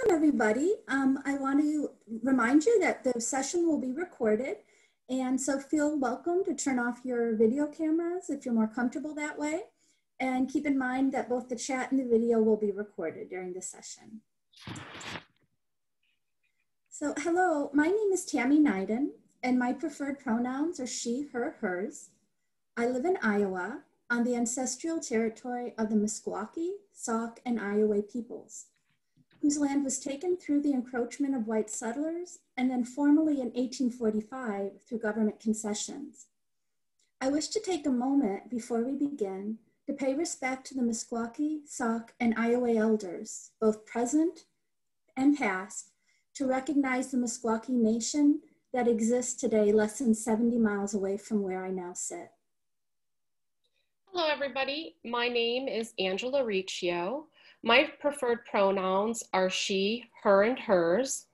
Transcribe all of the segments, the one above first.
Welcome everybody. I want to remind you that the session will be recorded, and so feel welcome to turn off your video cameras if you're more comfortable that way. And keep in mind that both the chat and the video will be recorded during the session. So hello, my name is Tammy Nyden, and my preferred pronouns are she, her, hers. I live in Iowa on the ancestral territory of the Meskwaki, Sauk, and Iowa peoples, whose land was taken through the encroachment of white settlers and then formally in 1845 through government concessions. I wish to take a moment before we begin to pay respect to the Meskwaki, Sauk, and Iowa elders, both present and past, to recognize the Meskwaki nation that exists today less than 70 miles away from where I now sit. Hello everybody, my name is Angela Riccio. My preferred pronouns are she, her, and hers.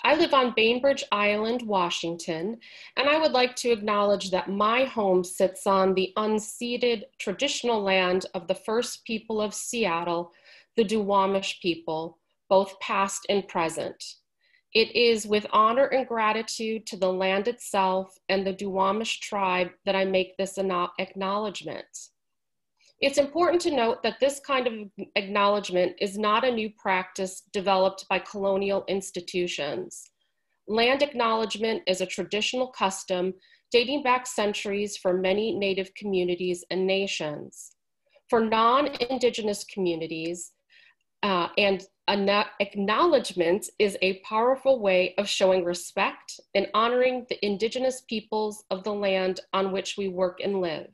I live on Bainbridge Island, Washington, and I would like to acknowledge that my home sits on the unceded traditional land of the first people of Seattle, the Duwamish people, both past and present. It is with honor and gratitude to the land itself and the Duwamish tribe that I make this acknowledgement. It's important to note that this kind of acknowledgement is not a new practice developed by colonial institutions. Land acknowledgement is a traditional custom dating back centuries for many Native communities and nations. For non-Indigenous communities, acknowledgement is a powerful way of showing respect and honoring the Indigenous peoples of the land on which we work and live.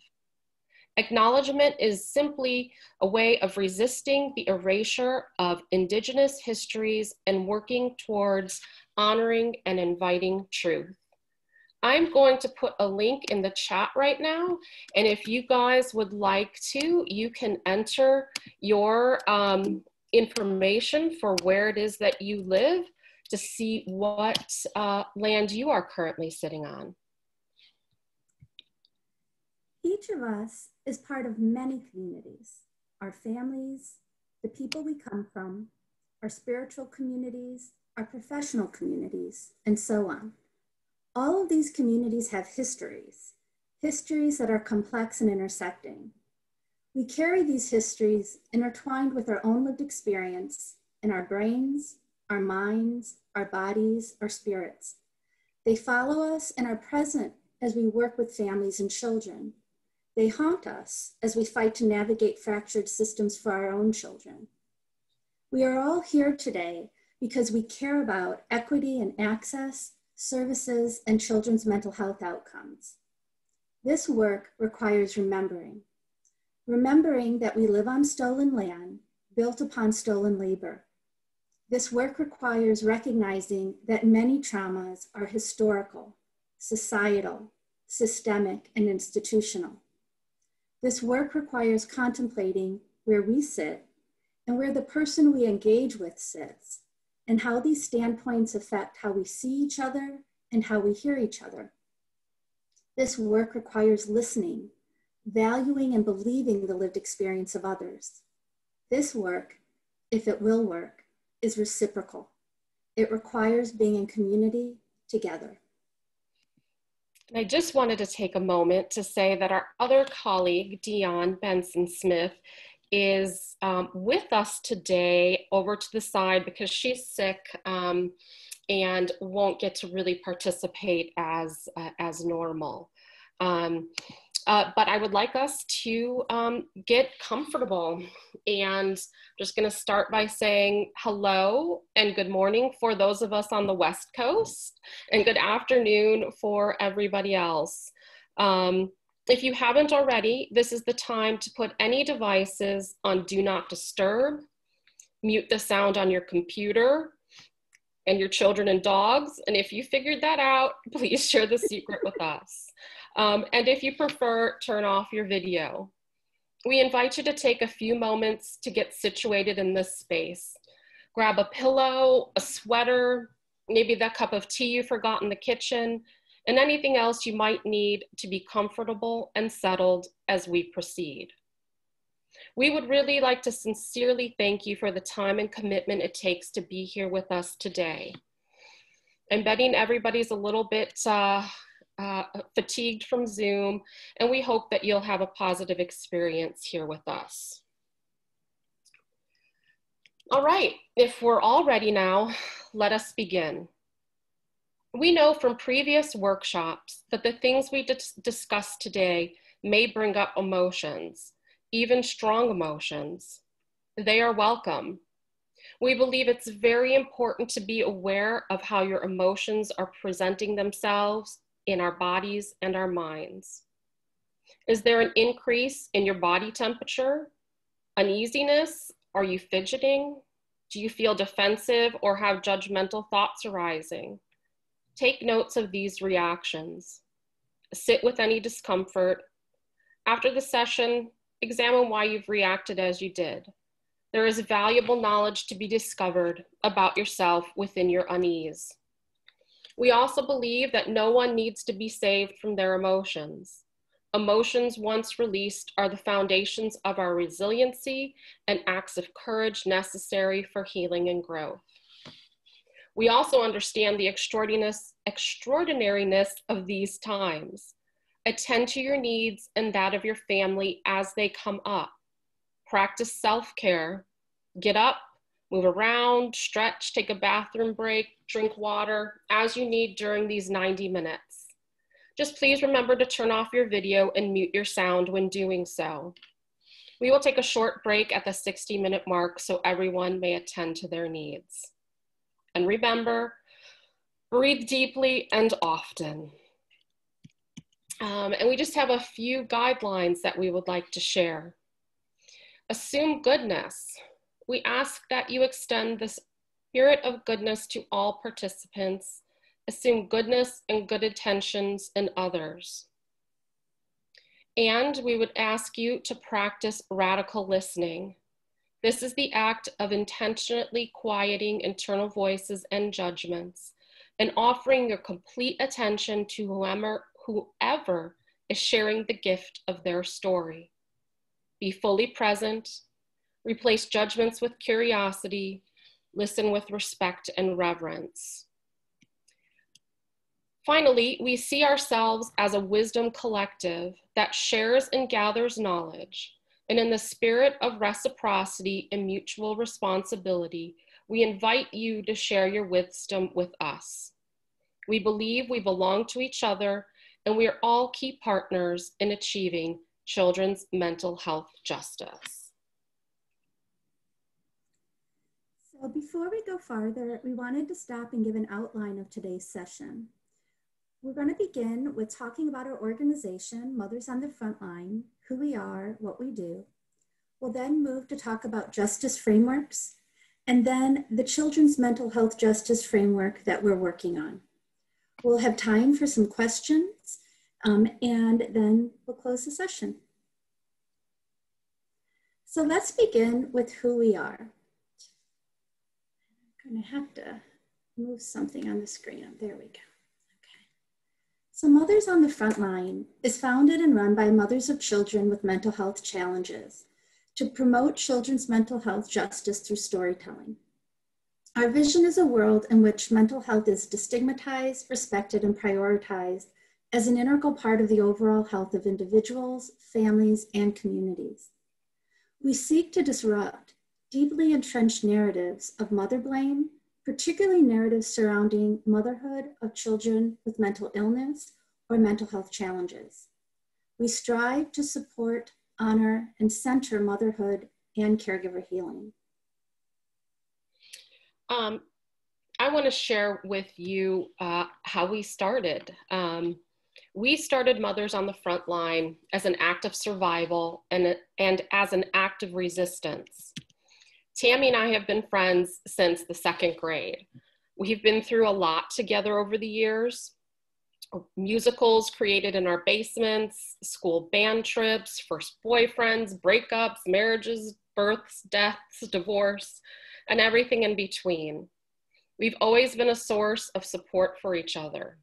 Acknowledgement is simply a way of resisting the erasure of Indigenous histories and working towards honoring and inviting truth. I'm going to put a link in the chat right now, and if you guys would like to, you can enter your information for where it is that you live to see what land you are currently sitting on. Each of us is part of many communities: our families, the people we come from, our spiritual communities, our professional communities, and so on. All of these communities have histories that are complex and intersecting. We carry these histories intertwined with our own lived experience in our brains, our minds, our bodies, our spirits. They follow us and are present as we work with families and children. They haunt us as we fight to navigate fractured systems for our own children. We are all here today because we care about equity and access, services, and children's mental health outcomes. This work requires remembering that we live on stolen land, built upon stolen labor. This work requires recognizing that many traumas are historical, societal, systemic, and institutional. This work requires contemplating where we sit and where the person we engage with sits, and how these standpoints affect how we see each other and how we hear each other. This work requires listening, valuing and believing the lived experience of others. This work, if it will work, is reciprocal. It requires being in community together. I just wanted to take a moment to say that our other colleague, Dionne Bensonsmith, is with us today over to the side because she's sick and won't get to really participate as normal. But I would like us to get comfortable, and I'm just going to start by saying hello and good morning for those of us on the West Coast, and good afternoon for everybody else. If you haven't already, this is the time to put any devices on Do Not Disturb, mute the sound on your computer and your children and dogs, and if you figured that out, please share the secret with us. And if you prefer, turn off your video. We invite you to take a few moments to get situated in this space. Grab a pillow, a sweater, maybe that cup of tea you forgot in the kitchen, and anything else you might need to be comfortable and settled as we proceed. We would really like to sincerely thank you for the time and commitment it takes to be here with us today. I'm betting everybody's a little bit fatigued from Zoom, and we hope that you'll have a positive experience here with us. All right, if we're all ready now, let us begin. We know from previous workshops that the things we discuss today may bring up emotions, even strong emotions. They are welcome. We believe it's very important to be aware of how your emotions are presenting themselves in our bodies and our minds. Is there an increase in your body temperature, uneasiness? Are you fidgeting? Do you feel defensive or have judgmental thoughts arising? Take notes of these reactions. Sit with any discomfort. After the session, examine why you've reacted as you did. There is valuable knowledge to be discovered about yourself within your unease. We also believe that no one needs to be saved from their emotions. Emotions, once released, are the foundations of our resiliency and acts of courage necessary for healing and growth. We also understand the extraordinariness of these times. Attend to your needs and that of your family as they come up. Practice self-care. Get up, move around, stretch, take a bathroom break, drink water as you need during these 90 minutes. Just please remember to turn off your video and mute your sound when doing so. We will take a short break at the 60-minute mark so everyone may attend to their needs. And remember, breathe deeply and often. And we just have a few guidelines that we would like to share. Assume goodness. We ask that you extend the spirit of goodness to all participants. Assume goodness and good intentions in others. And we would ask you to practice radical listening. This is the act of intentionally quieting internal voices and judgments and offering your complete attention to whoever is sharing the gift of their story. Be fully present, replace judgments with curiosity, listen with respect and reverence. Finally, we see ourselves as a wisdom collective that shares and gathers knowledge. And in the spirit of reciprocity and mutual responsibility, we invite you to share your wisdom with us. We believe we belong to each other, and we are all key partners in achieving children's mental health justice. So before we go farther, we wanted to stop and give an outline of today's session. We're going to begin with talking about our organization, Mothers on the Frontline, who we are, what we do. We'll then move to talk about justice frameworks, and then the children's mental health justice framework that we're working on. We'll have time for some questions, and then we'll close the session. So let's begin with who we are. I'm going to have to move something on the screen. There we go. So Mothers on the Frontline is founded and run by mothers of children with mental health challenges to promote children's mental health justice through storytelling. Our vision is a world in which mental health is destigmatized, respected, and prioritized as an integral part of the overall health of individuals, families, and communities. We seek to disrupt deeply entrenched narratives of mother blame, particularly narratives surrounding motherhood of children with mental illness or mental health challenges. We strive to support, honor, and center motherhood and caregiver healing. I want to share with you how we started. We started Mothers on the Frontline as an act of survival and as an act of resistance. Tammy and I have been friends since the 2nd grade. We've been through a lot together over the years. Musicals created in our basements, school band trips, first boyfriends, breakups, marriages, births, deaths, divorce, and everything in between. We've always been a source of support for each other.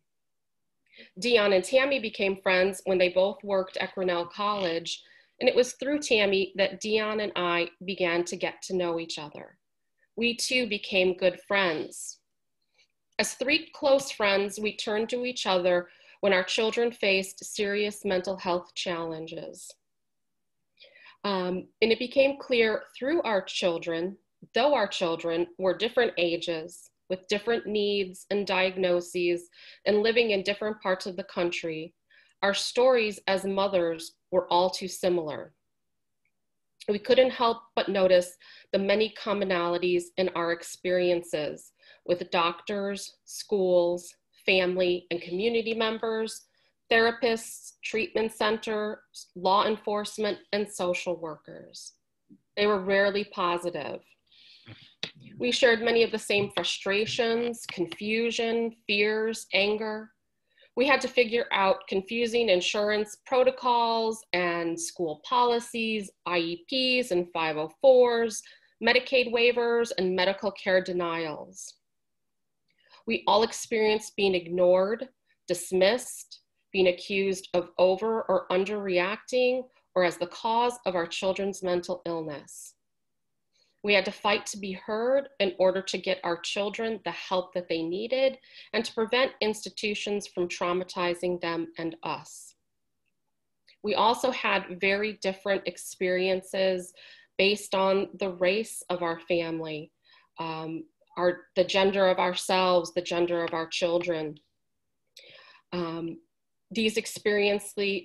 Dionne and Tammy became friends when they both worked at Grinnell College, And it was through Tammy that Dionne and I began to get to know each other. We too became good friends. As three close friends, we turned to each other when our children faced serious mental health challenges. And it became clear through our children, though our children were different ages, with different needs and diagnoses, and living in different parts of the country, our stories as mothers were all too similar. We couldn't help but notice the many commonalities in our experiences with doctors, schools, family and community members, therapists, treatment centers, law enforcement, and social workers. They were rarely positive. We shared many of the same frustrations, confusion, fears, anger. We had to figure out confusing insurance protocols and school policies, IEPs and 504s, Medicaid waivers, and medical care denials. We all experienced being ignored, dismissed, being accused of over or underreacting, or as the cause of our children's mental illness. We had to fight to be heard in order to get our children the help that they needed and to prevent institutions from traumatizing them and us. We also had very different experiences based on the race of our family, the gender of ourselves, the gender of our children. These experiences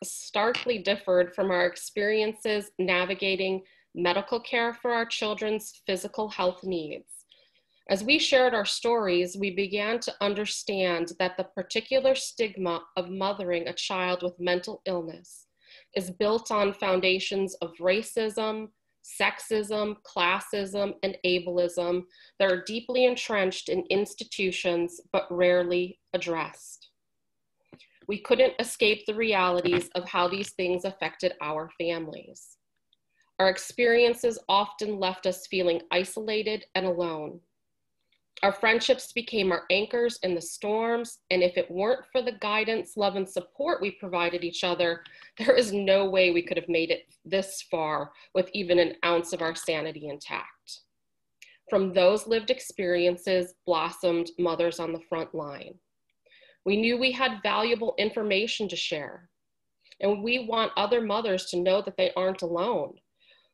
starkly differed from our experiences navigating medical care for our children's physical health needs. As we shared our stories, we began to understand that the particular stigma of mothering a child with mental illness is built on foundations of racism, sexism, classism, and ableism that are deeply entrenched in institutions but rarely addressed. We couldn't escape the realities of how these things affected our families. Our experiences often left us feeling isolated and alone. Our friendships became our anchors in the storms, and if it weren't for the guidance, love, and support we provided each other, there is no way we could have made it this far with even an ounce of our sanity intact. From those lived experiences blossomed Mothers on the Front Line. We knew we had valuable information to share, and we want other mothers to know that they aren't alone.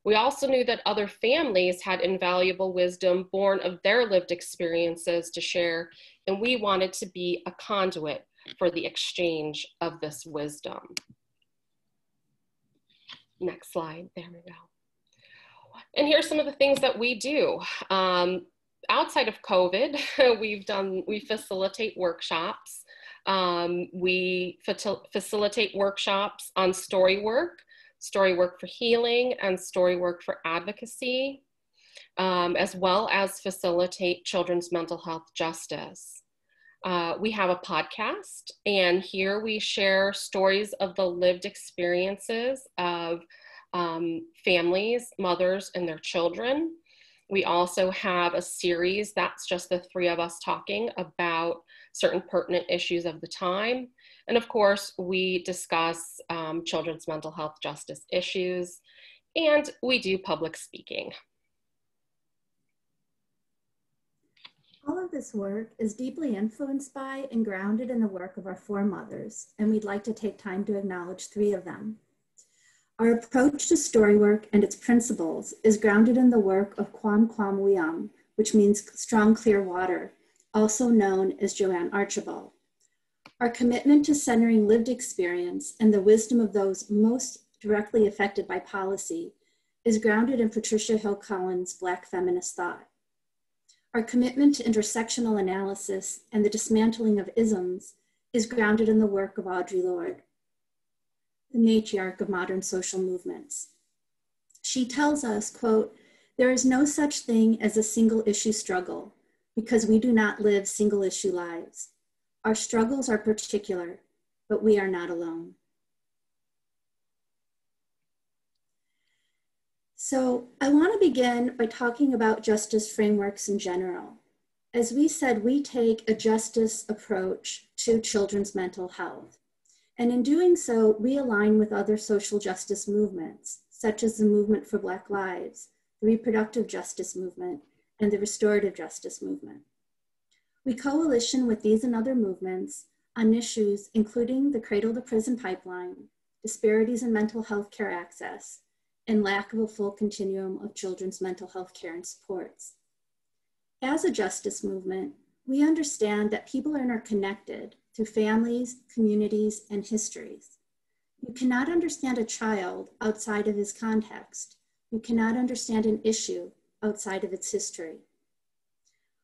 We also knew that other families had invaluable wisdom born of their lived experiences to share, and we wanted to be a conduit for the exchange of this wisdom. Next slide, there we go. And here's some of the things that we do. Outside of COVID, we facilitate workshops. We facilitate workshops on story work for healing, and story work for advocacy, as well as facilitate children's mental health justice. We have a podcast, and here we share stories of the lived experiences of families, mothers, and their children. We also have a series that's just the three of us talking about certain pertinent issues of the time. And of course, we discuss children's mental health justice issues, and we do public speaking. All of this work is deeply influenced by and grounded in the work of our four mothers, and we'd like to take time to acknowledge three of them. Our approach to story work and its principles is grounded in the work of Kwam Kwam Wiam, which means strong, clear water, also known as Joanne Archibald. Our commitment to centering lived experience and the wisdom of those most directly affected by policy is grounded in Patricia Hill Collins' Black feminist thought. Our commitment to intersectional analysis and the dismantling of isms is grounded in the work of Audre Lorde, the matriarch of modern social movements. She tells us, quote, "There is no such thing as a single issue struggle because we do not live single issue lives. Our struggles are particular, but we are not alone." So I want to begin by talking about justice frameworks in general. As we said, we take a justice approach to children's mental health. And in doing so, we align with other social justice movements, such as the movement for Black Lives, the reproductive justice movement, and the restorative justice movement. We coalition with these and other movements on issues including the cradle to prison pipeline, disparities in mental health care access, and lack of a full continuum of children's mental health care and supports. As a justice movement, we understand that people are interconnected through families, communities, and histories. You cannot understand a child outside of his context. You cannot understand an issue outside of its history.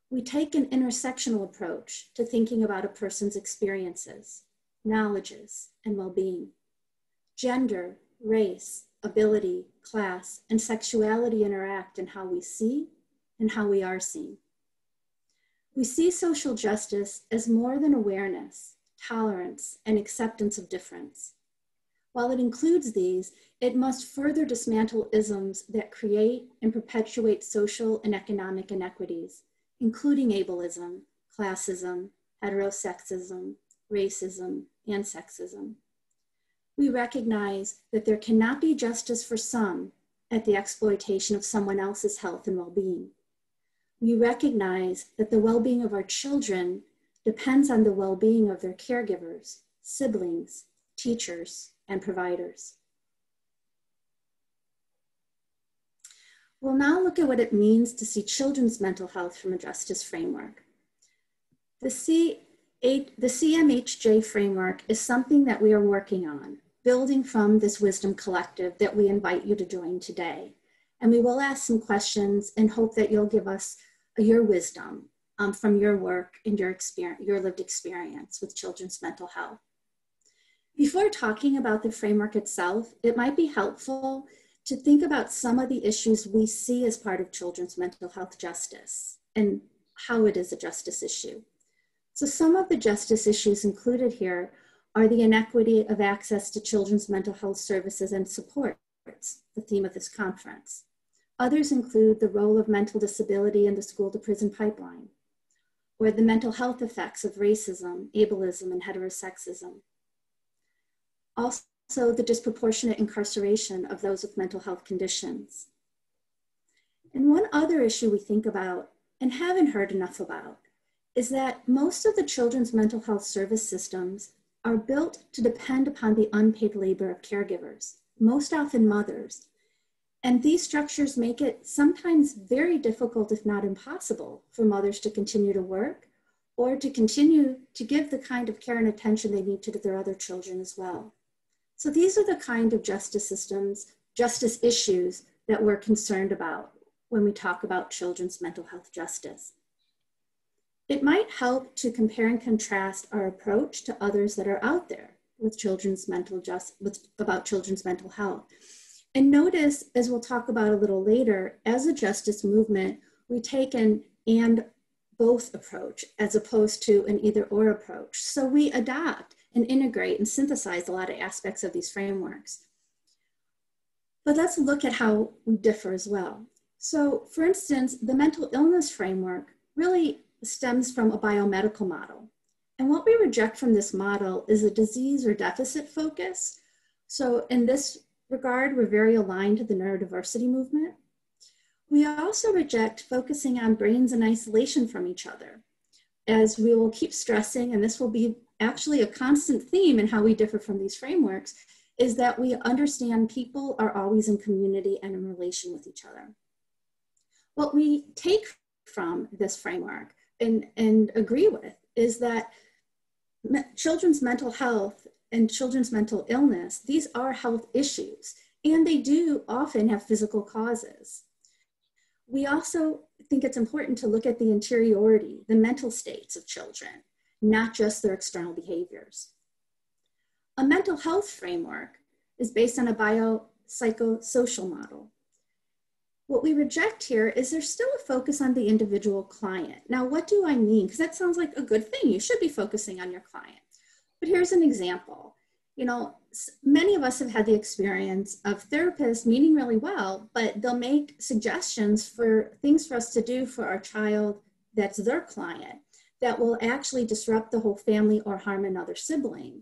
We take an intersectional approach to thinking about a person's experiences, knowledges, and well-being. Gender, race, ability, class, and sexuality interact in how we see and how we are seen. We see social justice as more than awareness, tolerance, and acceptance of difference. While it includes these, it must further dismantle isms that create and perpetuate social and economic inequities, including ableism, classism, heterosexism, racism, and sexism. We recognize that there cannot be justice for some at the exploitation of someone else's health and well-being. We recognize that the well-being of our children depends on the well-being of their caregivers, siblings, teachers, and providers. We'll now look at what it means to see children's mental health from a justice framework. The CMHJ framework is something that we are working on, building from this wisdom collective that we invite you to join today. And we will ask some questions and hope that you'll give us your wisdom from your work and your lived experience with children's mental health. Before talking about the framework itself, it might be helpful to think about some of the issues we see as part of children's mental health justice and how it is a justice issue. So some of the justice issues included here are the inequity of access to children's mental health services and supports, the theme of this conference. Others include the role of mental disability in the school to prison pipeline, or the mental health effects of racism, ableism, and heterosexism. Also, the disproportionate incarceration of those with mental health conditions. And one other issue we think about and haven't heard enough about is that most of the children's mental health service systems are built to depend upon the unpaid labor of caregivers, most often mothers. And these structures make it sometimes very difficult, if not impossible, for mothers to continue to work or to continue to give the kind of care and attention they need to their other children as well. So these are the kind of justice issues that we're concerned about when we talk about children's mental health justice. It might help to compare and contrast our approach to others that are out there with about children's mental health. And notice, as we'll talk about a little later, as a justice movement, we take an and both approach as opposed to an either or approach. So we adopt and integrate and synthesize a lot of aspects of these frameworks. But let's look at how we differ as well. So for instance, the mental illness framework really stems from a biomedical model. And what we reject from this model is a disease or deficit focus. So in this regard, we're very aligned to the neurodiversity movement. We also reject focusing on brains in isolation from each other, as we will keep stressing, and this will be actually a constant theme in how we differ from these frameworks, is that we understand people are always in community and in relation with each other. What we take from this framework and agree with is that children's mental health and children's mental illness, these are health issues, and they do often have physical causes. We also think it's important to look at the interiority, the mental states of children, not just their external behaviors. A mental health framework is based on a biopsychosocial model. What we reject here is there's still a focus on the individual client. Now, what do I mean? Because that sounds like a good thing. You should be focusing on your client. But here's an example. You know, many of us have had the experience of therapists meaning really well, but they'll make suggestions for things for us to do for our child that's their client that will actually disrupt the whole family or harm another sibling.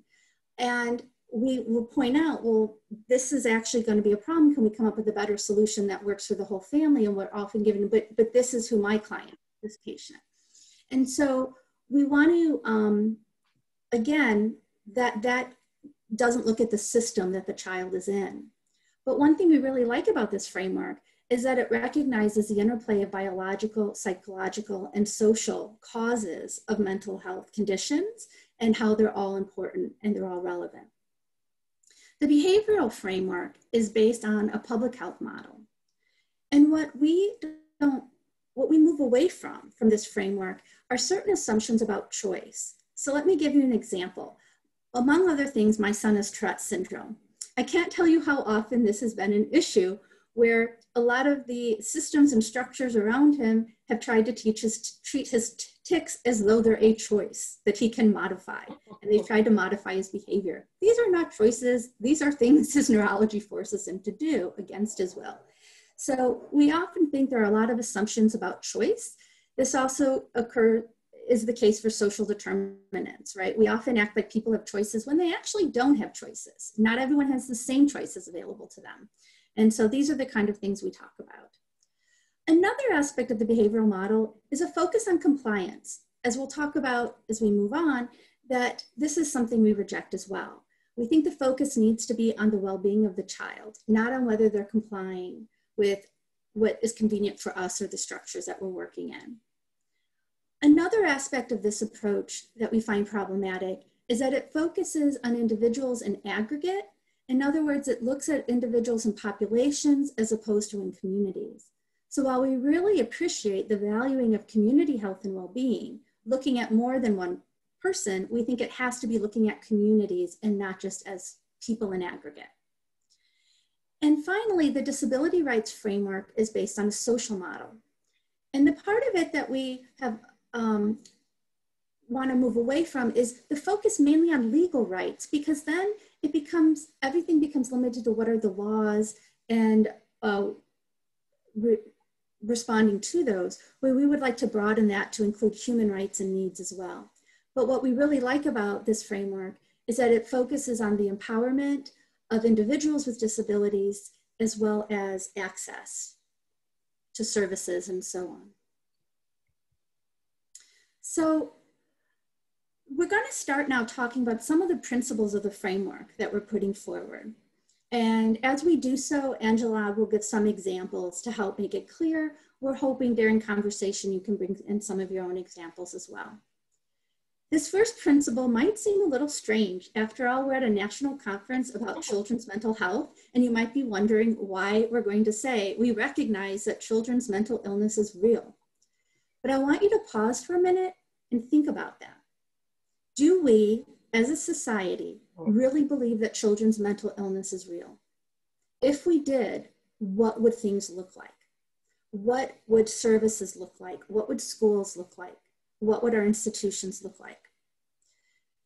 And we will point out, well, this is actually going to be a problem. Can we come up with a better solution that works for the whole family? And we're often given, but this is who my client, this patient. And so we want to, again, that doesn't look at the system that the child is in. But one thing we really like about this framework is that it recognizes the interplay of biological, psychological, and social causes of mental health conditions and how they're all important and they're all relevant. The behavioral framework is based on a public health model. And what we move away from this framework are certain assumptions about choice. So let me give you an example. Among other things, my son has Tourette syndrome. I can't tell you how often this has been an issue where a lot of the systems and structures around him have tried to treat his tics as though they're a choice that he can modify. And they've tried to modify his behavior. These are not choices. These are things his neurology forces him to do against his will. So we often think there are a lot of assumptions about choice. This also is the case for social determinants, right? We often act like people have choices when they actually don't have choices. Not everyone has the same choices available to them. And so these are the kind of things we talk about. Another aspect of the behavioral model is a focus on compliance. As we'll talk about as we move on, that this is something we reject as well. We think the focus needs to be on the well-being of the child, not on whether they're complying with what is convenient for us or the structures that we're working in. Another aspect of this approach that we find problematic is that it focuses on individuals in aggregate. In other words, it looks at individuals in populations as opposed to in communities. So while we really appreciate the valuing of community health and well-being, looking at more than one person, we think it has to be looking at communities and not just as people in aggregate. And finally, the disability rights framework is based on a social model. And the part of it that we have want to move away from is the focus mainly on legal rights, because then everything becomes limited to what are the laws and responding to those, where we would like to broaden that to include human rights and needs as well. But what we really like about this framework is that it focuses on the empowerment of individuals with disabilities as well as access to services and so on. So we're going to start now talking about some of the principles of the framework that we're putting forward. And as we do so, Angela will give some examples to help make it clear. We're hoping during conversation you can bring in some of your own examples as well. This first principle might seem a little strange. After all, we're at a national conference about children's mental health, and you might be wondering why we're going to say we recognize that children's mental illness is real. But I want you to pause for a minute and think about that. Do we, as a society, really believe that children's mental illness is real? If we did, what would things look like? What would services look like? What would schools look like? What would our institutions look like?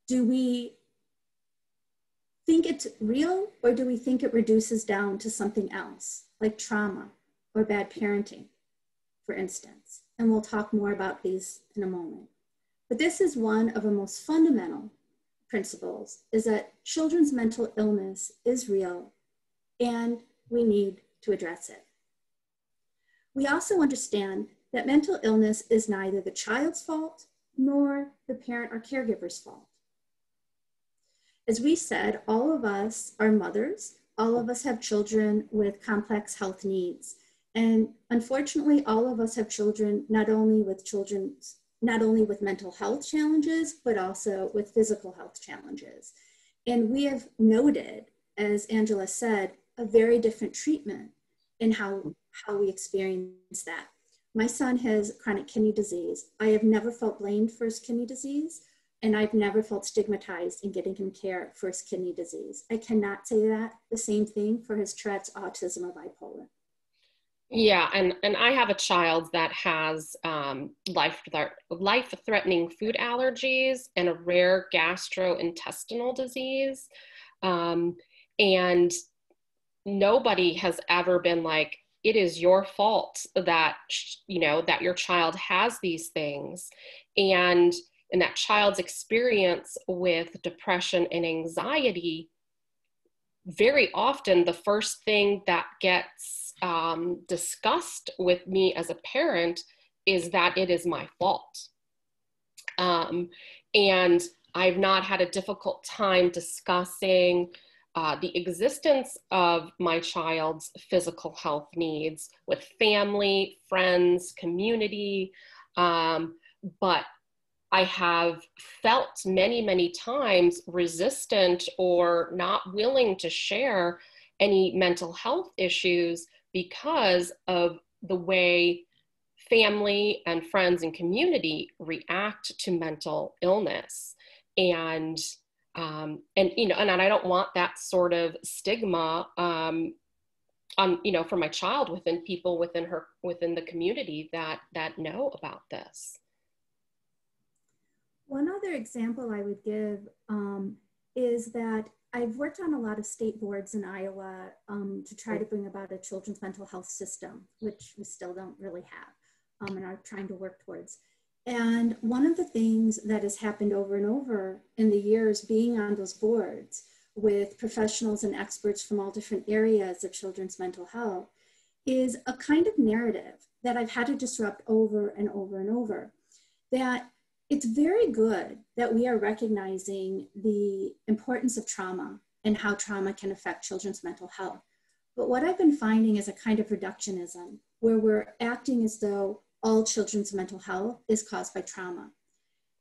Do we think it's real, or do we think it reduces down to something else, like trauma or bad parenting, for instance? And we'll talk more about these in a moment. But this is one of the most fundamental principles, is that children's mental illness is real and we need to address it. We also understand that mental illness is neither the child's fault nor the parent or caregiver's fault. As we said, all of us are mothers, all of us have children with complex health needs. And unfortunately, all of us have children not only with mental health challenges, but also with physical health challenges. And we have noted, as Angela said, a very different treatment in how we experience that. My son has chronic kidney disease. I have never felt blamed for his kidney disease, and I've never felt stigmatized in getting him care for his kidney disease. I cannot say the same thing for his Tourette's, autism, or bipolar. Yeah, and I have a child that has life-threatening food allergies and a rare gastrointestinal disease. And nobody has ever been like, it is your fault that, that your child has these things. And in that child's experience with depression and anxiety, very often the first thing that gets discussed with me as a parent is that it is my fault. And I've not had a difficult time discussing the existence of my child's physical health needs with family, friends, community, but I have felt many, many times resistant or not willing to share any mental health issues because of the way family and friends and community react to mental illness. And you know, and I don't want that sort of stigma you know, for my child within people within the community that know about this. One other example I would give is that I've worked on a lot of state boards in Iowa to try to bring about a children's mental health system, which we still don't really have and are trying to work towards. And one of the things that has happened over and over in the years being on those boards with professionals and experts from all different areas of children's mental health is a kind of narrative that I've had to disrupt over and over and over, that it's very good that we are recognizing the importance of trauma and how trauma can affect children's mental health. But what I've been finding is a kind of reductionism where we're acting as though all children's mental health is caused by trauma.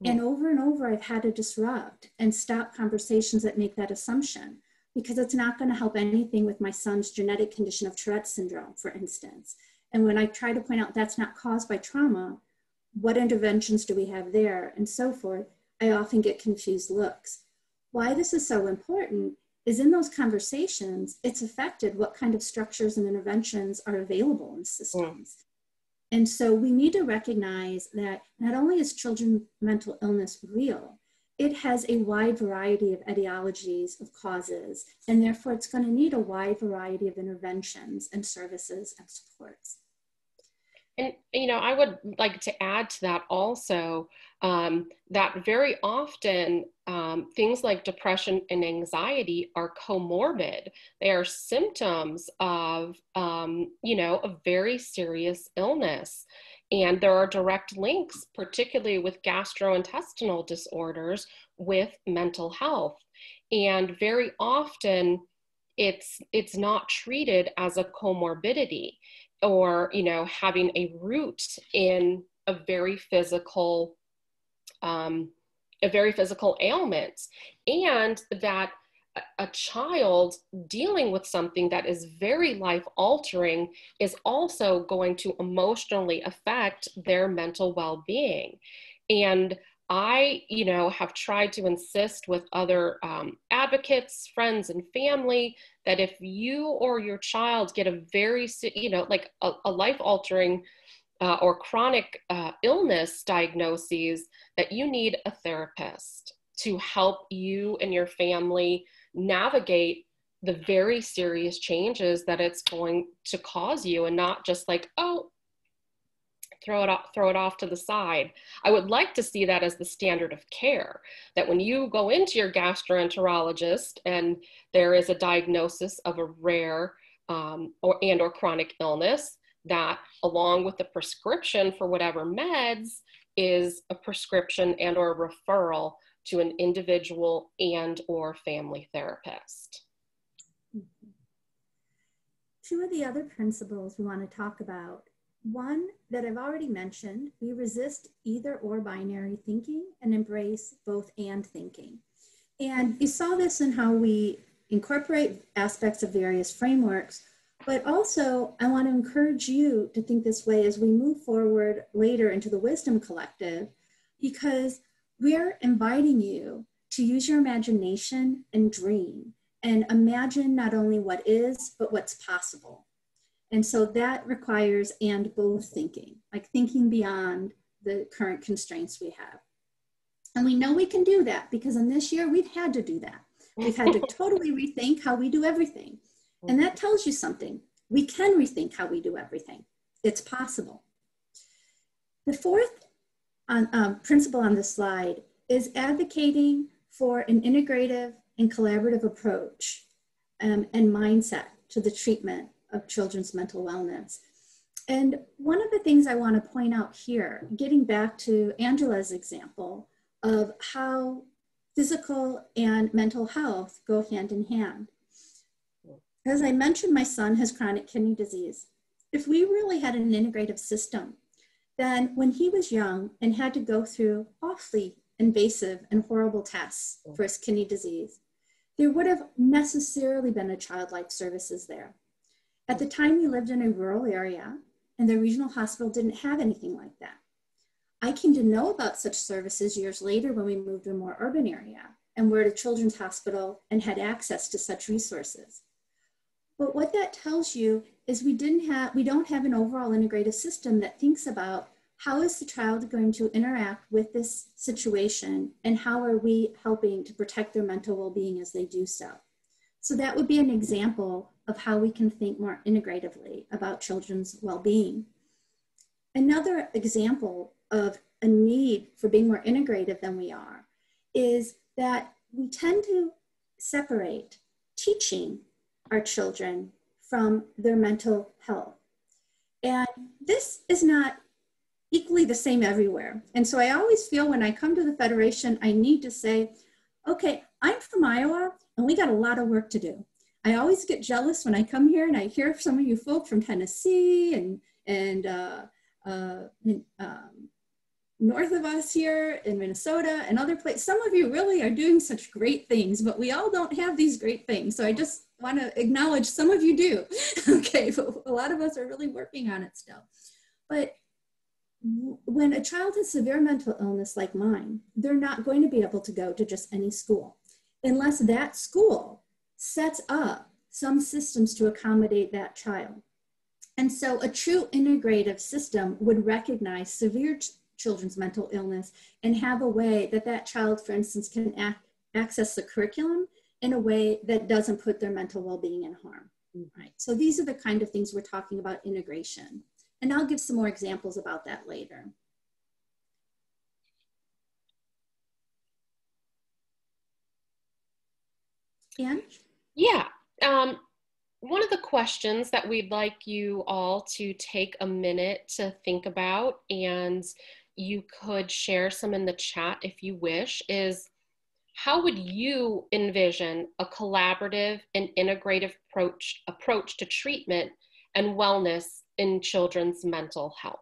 And over, I've had to disrupt and stop conversations that make that assumption, because it's not going to help anything with my son's genetic condition of Tourette's syndrome, for instance. And when I try to point out that's not caused by trauma, what interventions do we have there, and so forth, I often get confused looks. Why this is so important is in those conversations, it's affected what kind of structures and interventions are available in systems. And so we need to recognize that not only is children's mental illness real, it has a wide variety of etiologies of causes, and therefore it's going to need a wide variety of interventions and services and supports. And, you know, I would like to add to that also that very often things like depression and anxiety are comorbid. They are symptoms of, you know, a very serious illness. And there are direct links, particularly with gastrointestinal disorders, with mental health. And very often it's not treated as a comorbidity, or, you know, having a root in a very physical ailment, and that a child dealing with something that is very life-altering is also going to emotionally affect their mental well-being. And I, you know, have tried to insist with other advocates, friends, and family that if you or your child get a very, you know, like a life-altering or chronic illness diagnoses, that you need a therapist to help you and your family navigate the very serious changes that it's going to cause you, and not just like, oh, throw it off to the side. I would like to see that as the standard of care, that when you go into your gastroenterologist and there is a diagnosis of a rare or chronic illness, that along with the prescription for whatever meds is a prescription and or a referral to an individual and or family therapist. Two of the other principles we want to talk about. One that I've already mentioned, we resist either or binary thinking and embrace both and thinking. And you saw this in how we incorporate aspects of various frameworks, but also I want to encourage you to think this way as we move forward later into the Wisdom Collective, because we're inviting you to use your imagination and dream and imagine not only what is, but what's possible. And so that requires and both thinking, like thinking beyond the current constraints we have. And we know we can do that because in this year we've had to do that. We've had to totally rethink how we do everything. And that tells you something. We can rethink how we do everything. It's possible. The fourth principle on this slide is advocating for an integrative and collaborative approach and mindset to the treatment of children's mental wellness. And one of the things I want to point out here, getting back to Angela's example of how physical and mental health go hand in hand. As I mentioned, my son has chronic kidney disease. If we really had an integrative system, then when he was young and had to go through awfully invasive and horrible tests for his kidney disease, there would have necessarily been a Child Life Services there. At the time, we lived in a rural area, and the regional hospital didn't have anything like that. I came to know about such services years later when we moved to a more urban area and were at a children's hospital and had access to such resources. But what that tells you is we don't have an overall integrative system that thinks about how is the child going to interact with this situation and how are we helping to protect their mental well-being as they do so. So that would be an example of how we can think more integratively about children's well-being. Another example of a need for being more integrative than we are is that we tend to separate teaching our children from their mental health. And this is not equally the same everywhere. And so I always feel when I come to the Federation, I need to say, okay, I'm from Iowa and we got a lot of work to do. I always get jealous when I come here and I hear some of you folk from Tennessee and north of us here in Minnesota and other places. Some of you really are doing such great things, but we all don't have these great things. So I just want to acknowledge some of you do. Okay, but a lot of us are really working on it still. But when a child has severe mental illness like mine, they're not going to be able to go to just any school unless that school sets up some systems to accommodate that child. And so a true integrative system would recognize severe children's mental illness and have a way that that child, for instance, can access the curriculum in a way that doesn't put their mental well-being in harm. Right? So these are the kind of things we're talking about integration. And I'll give some more examples about that later. Anne? Yeah. One of the questions that we'd like you all to take a minute to think about, and you could share some in the chat if you wish, is how would you envision a collaborative and integrative approach to treatment and wellness in children's mental health?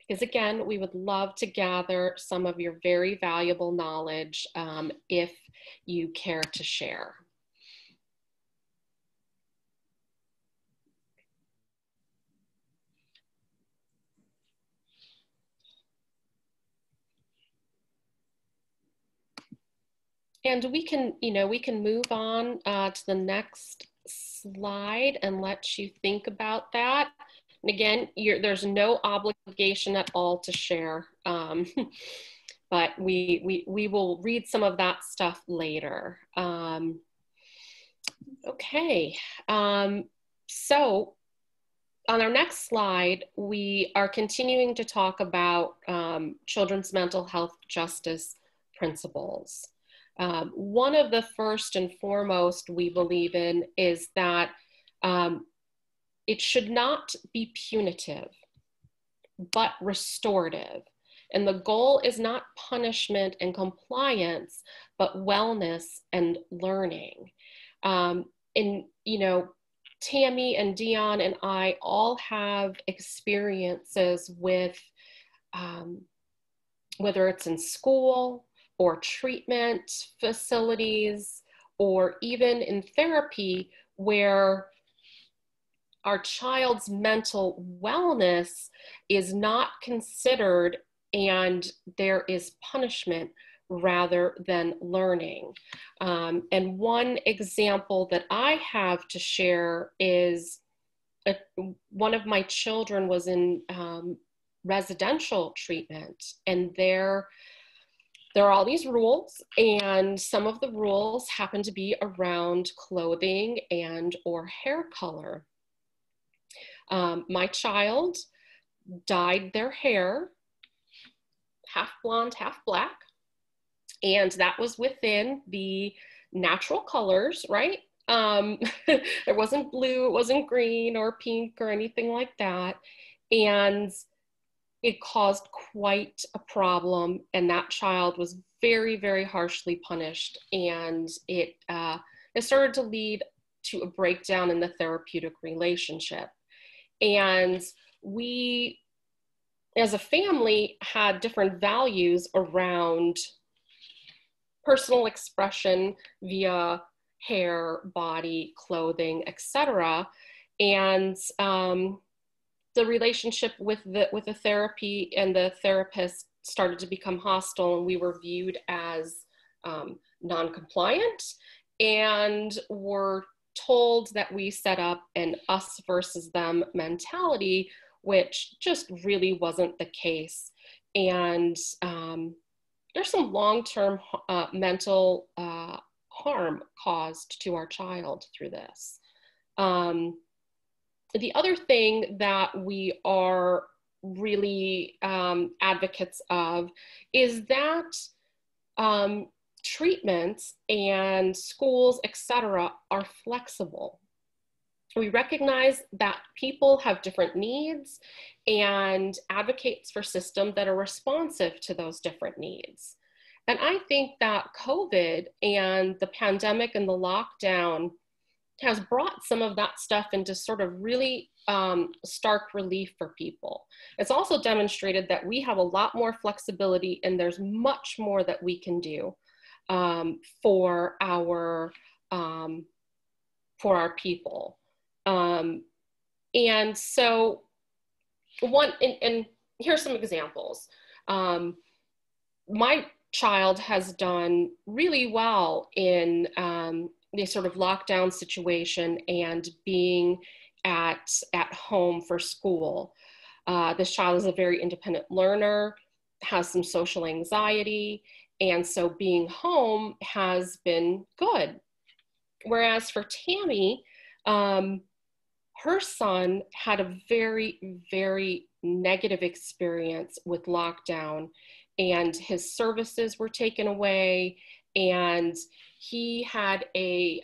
Because again, we would love to gather some of your very valuable knowledge if you care to share. And we can, we can move on to the next slide and let you think about that. And again, there's no obligation at all to share, but we will read some of that stuff later. Okay, so on our next slide, we are continuing to talk about children's mental health justice principles. One of the first and foremost we believe in is that it should not be punitive, but restorative. And the goal is not punishment and compliance, but wellness and learning. And, Tammy and Dionne and I all have experiences with whether it's in school or treatment facilities, or even in therapy, where our child's mental wellness is not considered and there is punishment rather than learning. And one example that I have to share is one of my children was in residential treatment, and there are all these rules, and some of the rules happen to be around clothing and or hair color. My child dyed their hair half blonde, half black. And that was within the natural colors, right? It wasn't blue, it wasn't green or pink or anything like that. And it caused quite a problem. And that child was very, very harshly punished. And it started to lead to a breakdown in the therapeutic relationship. And we, as a family, had different values around personal expression via hair, body, clothing, etc. And the relationship with the therapy and the therapist started to become hostile, and we were viewed as non-compliant, and were told that we set up an us versus them mentality, which just really wasn't the case. And there's some long-term mental harm caused to our child through this. The other thing that we are really advocates of is that treatments and schools, etc., are flexible. We recognize that people have different needs and advocates for systems that are responsive to those different needs. And I think that COVID and the pandemic and the lockdown has brought some of that stuff into sort of really stark relief for people. It's also demonstrated that we have a lot more flexibility, and there's much more that we can do for our people. And so and here's some examples. My child has done really well in the sort of lockdown situation and being at home for school. This child is a very independent learner, has some social anxiety, and so being home has been good. Whereas for Tammy, her son had a very, very negative experience with lockdown, and his services were taken away, and he had a...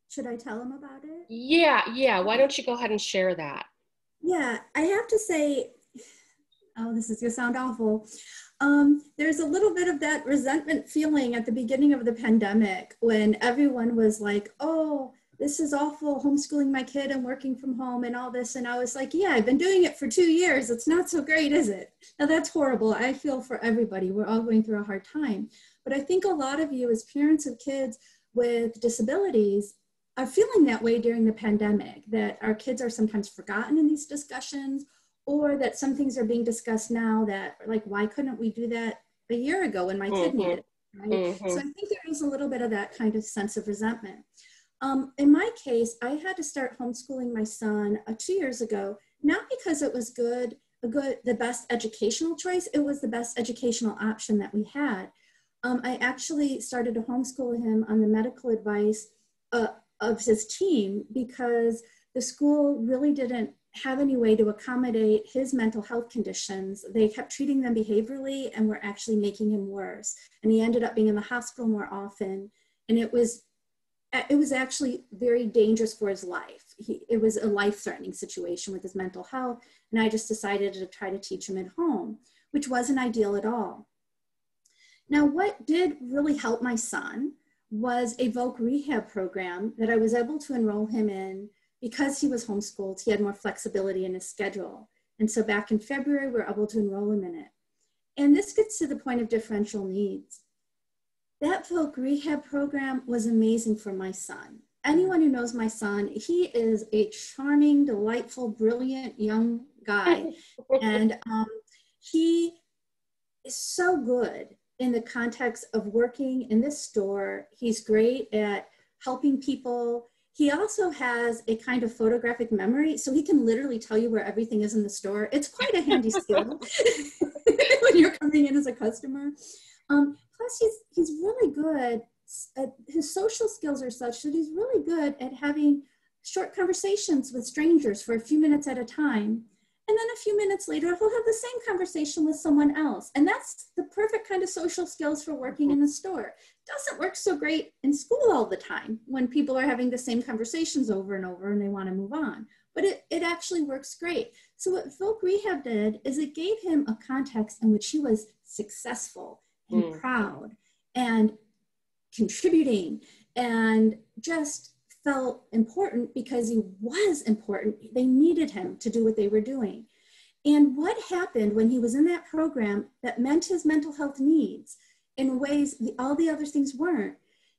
Should I tell him about it? Yeah. Why don't you go ahead and share that? Yeah, I have to say, oh, this is gonna sound awful. There's a little bit of that resentment feeling at the beginning of the pandemic when everyone was like, oh, this is awful, homeschooling my kid and working from home and all this. And I was like, yeah, I've been doing it for 2 years. It's not so great, is it? Now that's horrible. I feel for everybody. We're all going through a hard time. But I think a lot of you as parents of kids with disabilities are feeling that way during the pandemic, that our kids are sometimes forgotten in these discussions, or that some things are being discussed now that, like, why couldn't we do that a year ago when my kid needed it, right? So I think there is a little bit of that kind of sense of resentment. In my case, I had to start homeschooling my son 2 years ago, not because it was the best educational choice, it was the best educational option that we had. I actually started to homeschool him on the medical advice of his team because the school really didn't have any way to accommodate his mental health conditions. They kept treating them behaviorally and were actually making him worse. And he ended up being in the hospital more often. And it was actually very dangerous for his life. It was a life-threatening situation with his mental health. And I just decided to try to teach him at home, which wasn't ideal at all. Now, what did really help my son was a voc rehab program that I was able to enroll him in. Because he was homeschooled, he had more flexibility in his schedule. And so back in February, we were able to enroll him in it. And this gets to the point of differential needs. That voc rehab program was amazing for my son. Anyone who knows my son, he is a charming, delightful, brilliant young guy. And he is so good in the context of working in this store. He's great at helping people. He also has a kind of photographic memory, so he can literally tell you where everything is in the store. It's quite a handy skill when you're coming in as a customer. Plus, he's really good. His social skills are such that he's really good at having short conversations with strangers for a few minutes at a time. And then a few minutes later, he'll have the same conversation with someone else. And that's the perfect kind of social skills for working in the store. Doesn't work so great in school all the time when people are having the same conversations over and over and they want to move on. But it actually works great. So what Folk Rehab did is it gave him a context in which he was successful and proud and contributing and just felt important because he was important. They needed him to do what they were doing. And what happened when he was in that program that met his mental health needs in ways all the other things weren't,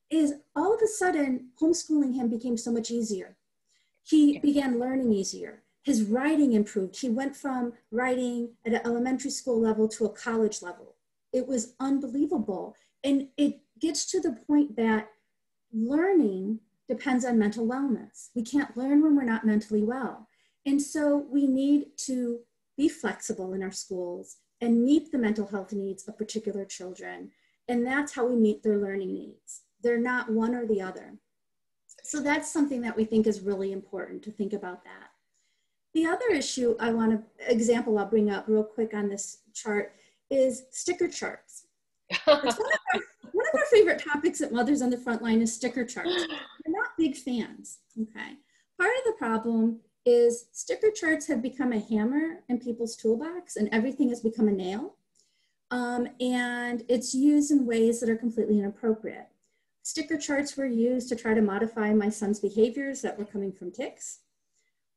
is all of a sudden homeschooling him became so much easier. He began learning easier. His writing improved. He went from writing at an elementary school level to a college level. It was unbelievable. And it gets to the point that learning depends on mental wellness. We can't learn when we're not mentally well. And so we need to be flexible in our schools and meet the mental health needs of particular children. And that's how we meet their learning needs. They're not one or the other. So that's something that we think is really important to think about that. The other issue example I'll bring up real quick on this chart is sticker charts. It's one of our favorite topics at Mothers on the Frontline is sticker charts. We're not big fans, okay? Part of the problem is sticker charts have become a hammer in people's toolbox and everything has become a nail. And it's used in ways that are completely inappropriate. Sticker charts were used to try to modify my son's behaviors that were coming from tics.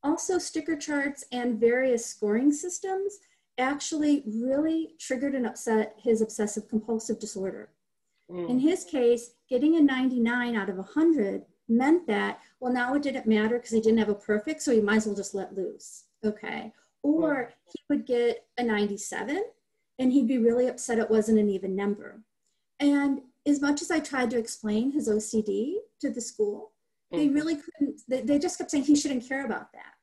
Also, sticker charts and various scoring systems actually really triggered and upset his obsessive compulsive disorder. In his case, getting a 99 out of 100 meant that, well, now it didn't matter because he didn't have a perfect, so he might as well just let loose, okay? Or he would get a 97 and he'd be really upset it wasn't an even number. And as much as I tried to explain his OCD to the school, they really couldn't, they just kept saying he shouldn't care about that.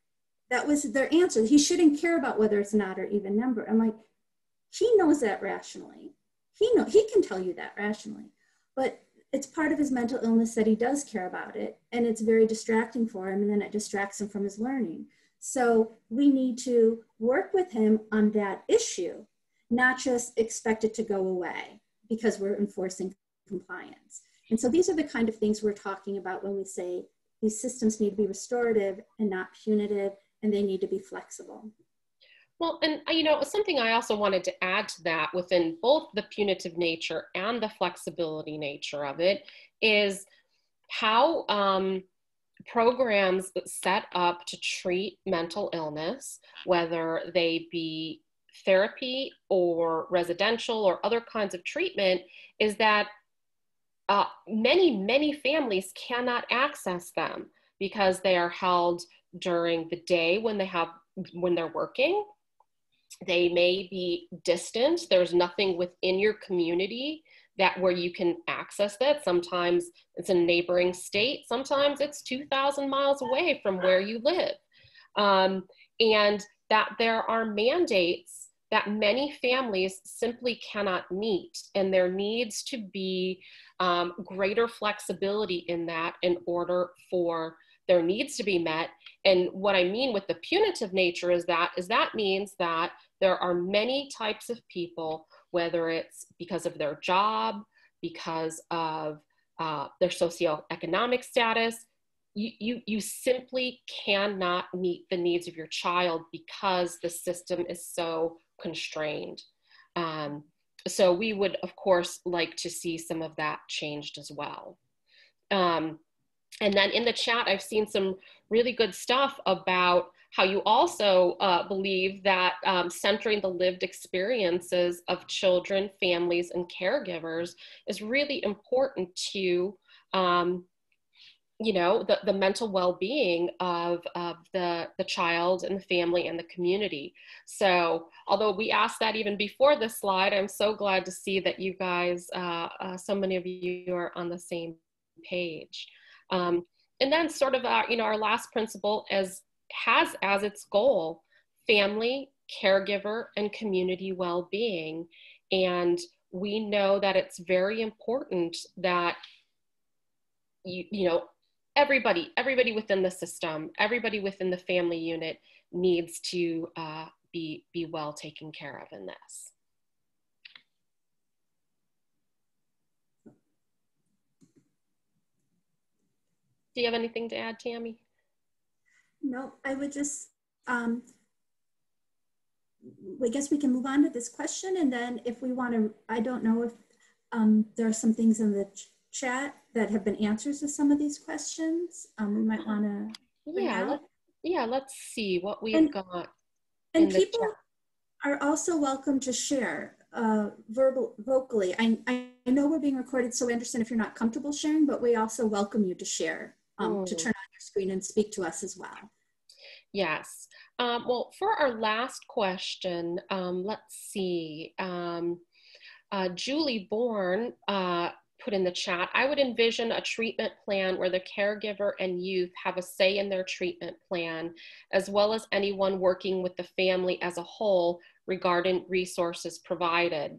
That was their answer. He shouldn't care about whether it's not or even number. I'm like, he knows that rationally. He can tell you that rationally, but it's part of his mental illness that he does care about it. And it's very distracting for him. And then it distracts him from his learning. So we need to work with him on that issue, not just expect it to go away because we're enforcing compliance. And so these are the kind of things we're talking about when we say these systems need to be restorative and not punitive, and they need to be flexible. Well, and something I also wanted to add to that within both the punitive nature and the flexibility nature of it is how programs set up to treat mental illness, whether they be therapy or residential or other kinds of treatment, is that many families cannot access them because they are held during the day when they're working. They may be distant. There's nothing within your community where you can access that. Sometimes it's a neighboring state. Sometimes it's 2,000 miles away from where you live. And that there are mandates that many families simply cannot meet. And there needs to be greater flexibility in that in order for their needs to be met. And what I mean with the punitive nature is that means that there are many types of people, whether it's because of their job, because of their socioeconomic status, you simply cannot meet the needs of your child because the system is so constrained. So we would, of course, like to see some of that changed as well. And then in the chat, I've seen some really good stuff about how you also believe that centering the lived experiences of children, families, and caregivers is really important to, the mental well-being of the child and the family and the community. So although we asked that even before this slide, I'm so glad to see that you guys, so many of you are on the same page. And then sort of our last principle has as its goal family, caregiver, and community well-being. And we know that it's very important that everybody within the system, everybody within the family unit needs to be well taken care of in this. Do you have anything to add, Tammy? No, I would just, I guess we can move on to this question. And then if we want to, I don't know if there are some things in the chat that have been answers to some of these questions. We might want to bring out. Let's see what we've got. And people are also welcome to share vocally. I know we're being recorded, so I understand if you're not comfortable sharing, but we also welcome you to share, to turn on your screen and speak to us as well. Yes. Well, for our last question, let's see. Julie Bourne put in the chat, I would envision a treatment plan where the caregiver and youth have a say in their treatment plan, as well as anyone working with the family as a whole regarding resources provided.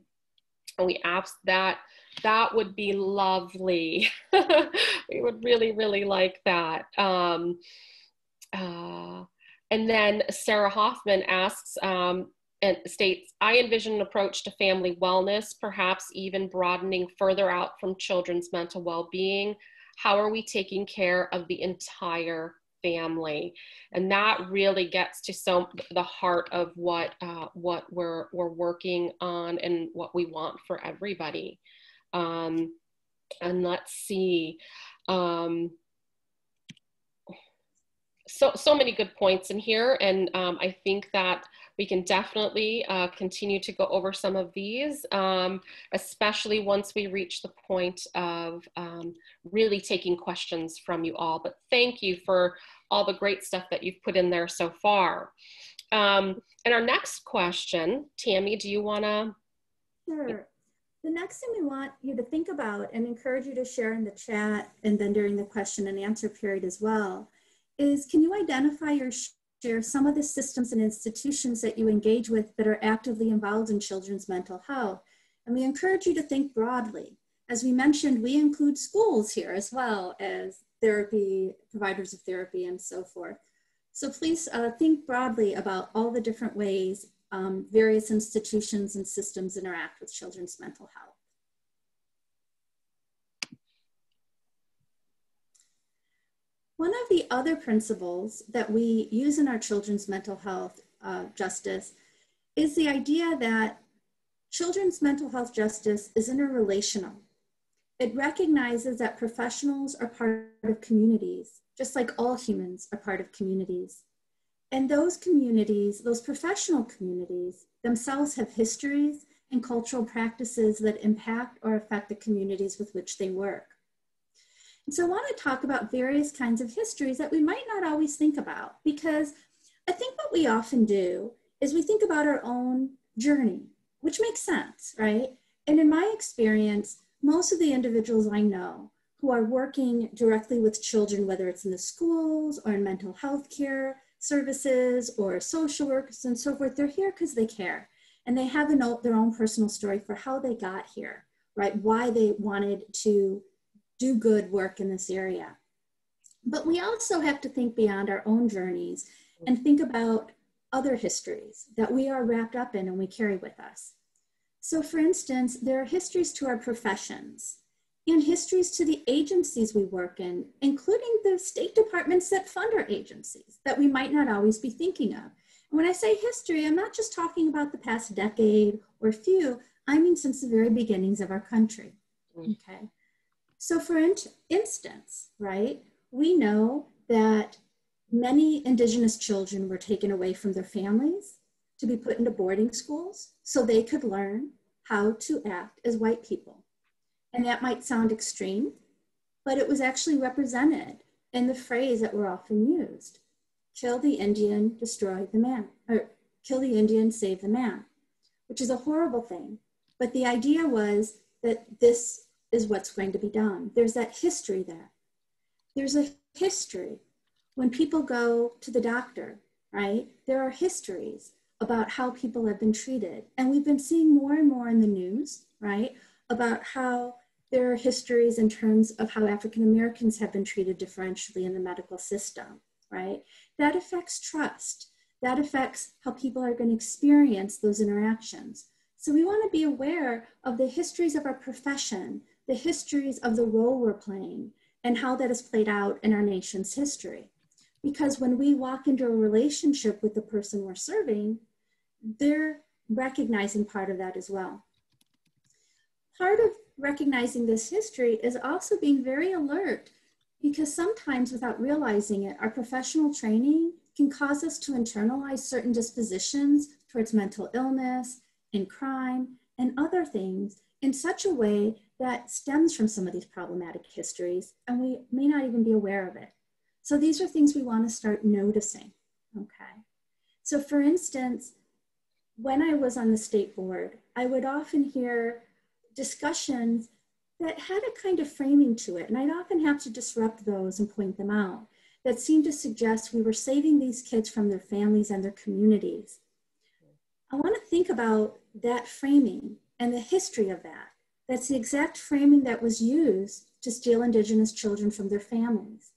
And we asked that would be lovely. We would really, really like that. And then Sarah Hoffman asks, and states, I envision an approach to family wellness, perhaps even broadening further out from children's mental well-being. How are we taking care of the entire family? And that really gets to the heart of what we're working on and what we want for everybody. And let's see. So many good points in here, and I think that we can definitely continue to go over some of these, especially once we reach the point of really taking questions from you all. But thank you for all the great stuff that you've put in there so far. And our next question, Tammy, do you want to? Sure. The next thing we want you to think about and encourage you to share in the chat and then during the question and answer period as well is, can you identify or share some of the systems and institutions that you engage with that are actively involved in children's mental health? And we encourage you to think broadly. As we mentioned, we include schools here as well as therapy, providers of therapy and so forth. So please think broadly about all the different ways various institutions and systems interact with children's mental health. One of the other principles that we use in our children's mental health justice is the idea that children's mental health justice is interrelational. It recognizes that professionals are part of communities, just like all humans are part of communities. And those communities, those professional communities, themselves have histories and cultural practices that impact or affect the communities with which they work. And so I want to talk about various kinds of histories that we might not always think about, because I think what we often do is we think about our own journey, which makes sense, right? And in my experience, most of the individuals I know who are working directly with children, whether it's in the schools or in mental health care services or social workers and so forth, they're here because they care. And they have their own personal story for how they got here, right? Why they wanted to do good work in this area. But we also have to think beyond our own journeys and think about other histories that we are wrapped up in and we carry with us. So for instance, there are histories to our professions and histories to the agencies we work in, including the state departments that fund our agencies that we might not always be thinking of. And when I say history, I'm not just talking about the past decade or few, I mean since the very beginnings of our country, okay? So for instance, right, we know that many Indigenous children were taken away from their families to be put into boarding schools so they could learn how to act as white people. And that might sound extreme, but it was actually represented in the phrase that were often used: kill the Indian, destroy the man, or kill the Indian, save the man, which is a horrible thing. But the idea was that this is what's going to be done. There's that history there. There's a history when people go to the doctor, right? There are histories about how people have been treated. And we've been seeing more and more in the news, right? About how there are histories in terms of how African Americans have been treated differentially in the medical system, right? That affects trust. that affects how people are going to experience those interactions. So we want to be aware of the histories of our profession, the histories of the role we're playing, and how that is played out in our nation's history. Because when we walk into a relationship with the person we're serving, they're recognizing part of that as well. Part of recognizing this history is also being very alert, because sometimes without realizing it, our professional training can cause us to internalize certain dispositions towards mental illness and crime and other things in such a way that stems from some of these problematic histories, and we may not even be aware of it. So these are things we want to start noticing, okay? So for instance, when I was on the state board, I would often hear discussions that had a kind of framing to it, and I'd often have to disrupt those and point them out, that seemed to suggest we were saving these kids from their families and their communities. I want to think about that framing and the history of that. That's the exact framing that was used to steal Indigenous children from their families.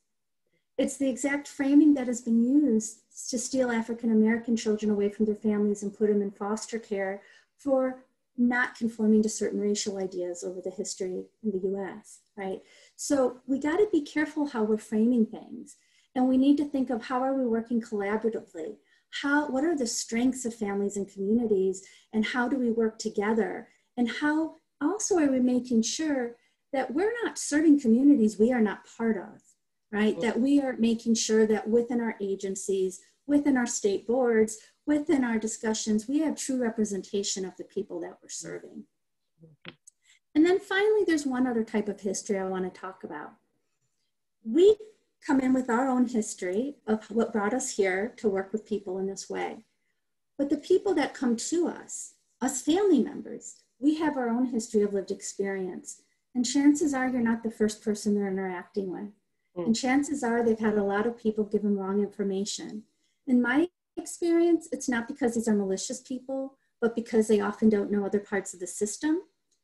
It's the exact framing that has been used to steal African American children away from their families and put them in foster care for not conforming to certain racial ideas over the history in the US, right? So we got to be careful how we're framing things. And we need to think of how are we working collaboratively? What are the strengths of families and communities, and how do we work together? And how also are we making sure that we're not serving communities we are not part of, right? That we are making sure that within our agencies, within our state boards, within our discussions, we have true representation of the people that we're serving. And then finally, there's one other type of history I want to talk about. We come in with our own history of what brought us here to work with people in this way. But the people that come to us family members, we have our own history of lived experience. And chances are you're not the first person they're interacting with. And chances are they've had a lot of people give them wrong information. In my experience, it's not because these are malicious people, but because they often don't know other parts of the system.